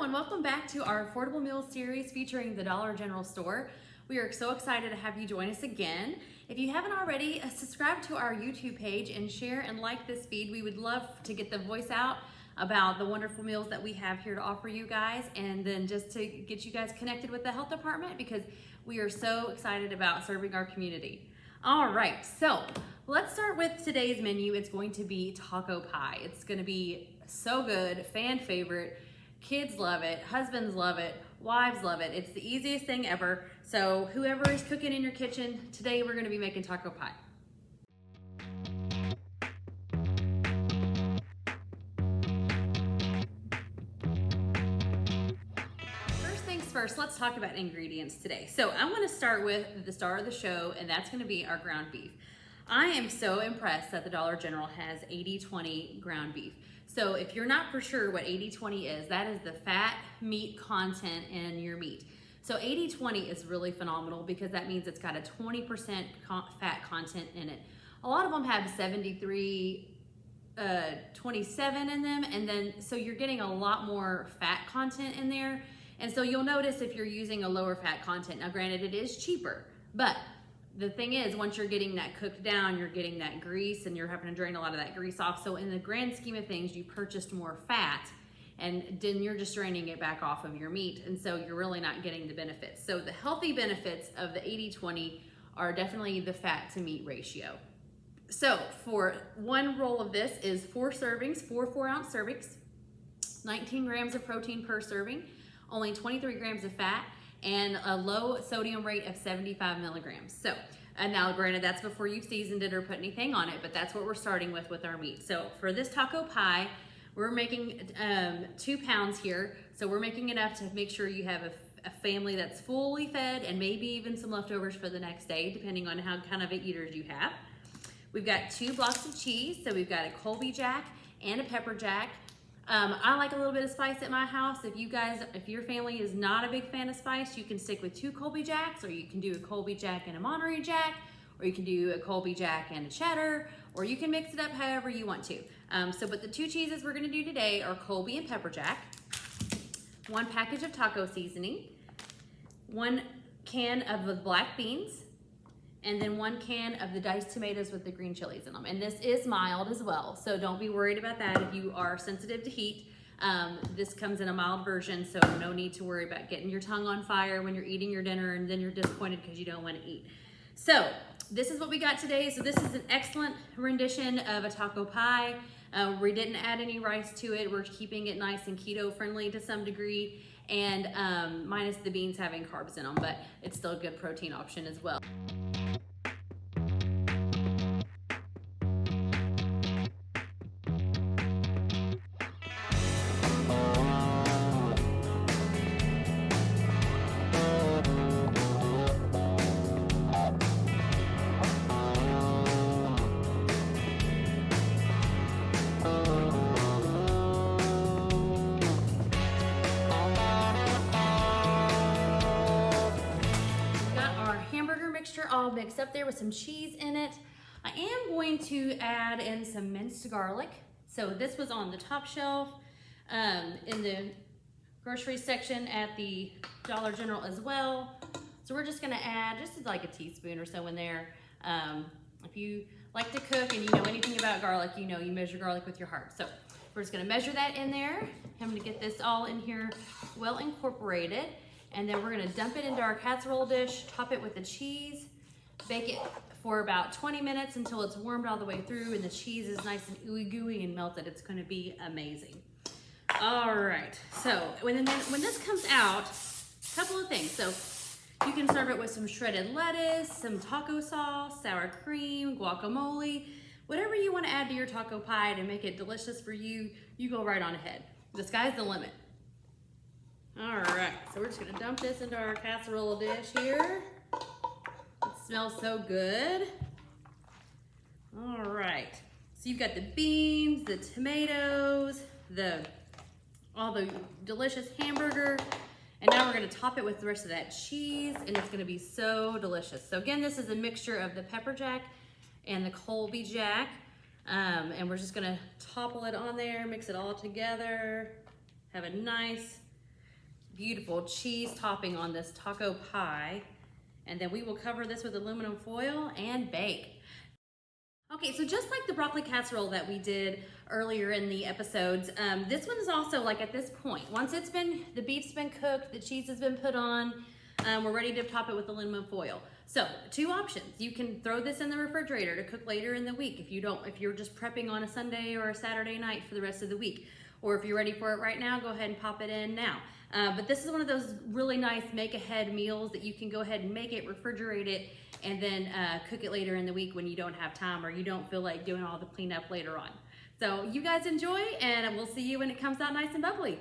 and welcome back to our Affordable Meals series featuring the Dollar General store. We are so excited to have you join us again. If you haven't already, subscribe to our YouTube page and share and like this feed. We would love to get the voice out about the wonderful meals that we have here to offer you guys, and then just to get you guys connected with the health department, because we are so excited about serving our community. All right, so let's start with today's menu. It's going to be taco pie. It's going to be so good, fan favorite. Kids love it, husbands love it, wives love it. It's the easiest thing ever. So whoever is cooking in your kitchen, today we're going to be making taco pie. First, let's talk about ingredients today. So I'm going to start with the star of the show, and that's going to be our ground beef. I am so impressed that the Dollar General has 80-20 ground beef. So if you're not for sure what 80-20 is, that is the fat meat content in your meat. So 80-20 is really phenomenal because that means it's got a 20% fat content in it. A lot of them have 73, 27 in them, and then so you're getting a lot more fat content in there. And so you'll notice if you're using a lower fat content. Now granted, it is cheaper, but the thing is, once you're getting that cooked down, you're getting that grease and you're having to drain a lot of that grease off. So in the grand scheme of things, you purchased more fat and then you're just draining it back off of your meat. And so you're really not getting the benefits. So the healthy benefits of the 80-20 are definitely the fat to meat ratio. So for one roll of this is 4 servings, 4 4-ounce servings, 19 grams of protein per serving, only 23 grams of fat, and a low sodium rate of 75 milligrams. So, and now granted, that's before you've seasoned it or put anything on it, but that's what we're starting with our meat. So for this taco pie, we're making 2 pounds here. So we're making enough to make sure you have a family that's fully fed and maybe even some leftovers for the next day, depending on how kind of eaters you have. We've got 2 blocks of cheese. So we've got a Colby Jack and a pepper jack. I like a little bit of spice at my house. If your family is not a big fan of spice, you can stick with 2 Colby Jacks, or you can do a Colby Jack and a Monterey Jack, or you can do a Colby Jack and a cheddar, or you can mix it up however you want to. But the 2 cheeses we're gonna do today are Colby and pepper jack, 1 package of taco seasoning, 1 can of the black beans, and then 1 can of the diced tomatoes with the green chilies in them. And this is mild as well, so don't be worried about that if you are sensitive to heat. This comes in a mild version, so no need to worry about getting your tongue on fire when you're eating your dinner and then you're disappointed because you don't want to eat. So this is what we got today. So this is an excellent rendition of a taco pie. We didn't add any rice to it. We're keeping it nice and keto friendly to some degree, and minus the beans having carbs in them, but it's still a good protein option as well. All mixed up there with some cheese in it. I am going to add in some minced garlic. So this was on the top shelf in the grocery section at the Dollar General as well. So we're just gonna add just like a teaspoon or so in there. If you like to cook and you know anything about garlic, you know you measure garlic with your heart. So we're just gonna measure that in there. I'm gonna get this all in here well incorporated. And then we're gonna dump it into our casserole dish, top it with the cheese, bake it for about 20 minutes until it's warmed all the way through and the cheese is nice and ooey gooey and melted. It's gonna be amazing. All right, so when this comes out, a couple of things. So you can serve it with some shredded lettuce, some taco sauce, sour cream, guacamole, whatever you wanna add to your taco pie to make it delicious for you, you go right on ahead. The sky's the limit. All right, so we're just gonna dump this into our casserole dish here. It smells so good. All right, so you've got the beans, the tomatoes, all the delicious hamburger, and now we're gonna top it with the rest of that cheese, and it's gonna be so delicious. So again, this is a mixture of the pepper jack and the Colby Jack, and we're just gonna topple it on there, mix it all together, have a nice beautiful cheese topping on this taco pie. And then we will cover this with aluminum foil and bake. Okay, so just like the broccoli casserole that we did earlier in the episodes, this one is also like at this point, once the beef's been cooked, the cheese has been put on, we're ready to top it with aluminum foil. So 2 options. You can throw this in the refrigerator to cook later in the week if you're just prepping on a Sunday or a Saturday night for the rest of the week. Or if you're ready for it right now, go ahead and pop it in now. But this is one of those really nice make-ahead meals that you can go ahead and make it, refrigerate it, and then cook it later in the week when you don't have time or you don't feel like doing all the cleanup later on. So you guys enjoy, and we'll see you when it comes out nice and bubbly.